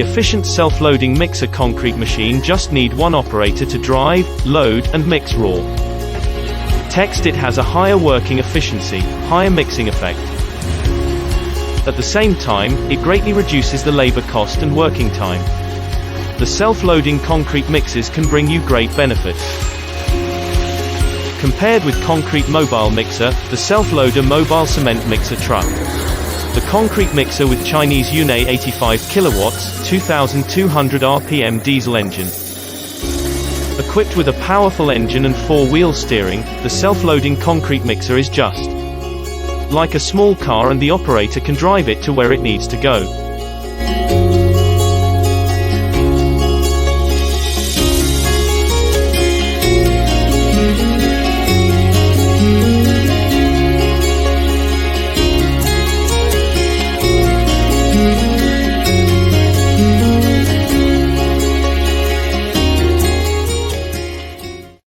The efficient self-loading mixer concrete machine just need one operator to drive, load, and mix raw. Text: it has a higher working efficiency, higher mixing effect. At the same time, it greatly reduces the labor cost and working time. The self-loading concrete mixers can bring you great benefits. Compared with concrete mobile mixer, the self-loader mobile cement mixer truck. The concrete mixer with Chinese Yunne 85 kilowatts, 2200 RPM diesel engine. Equipped with a powerful engine and four-wheel steering, the self-loading concrete mixer is just like a small car, and the operator can drive it to where it needs to go.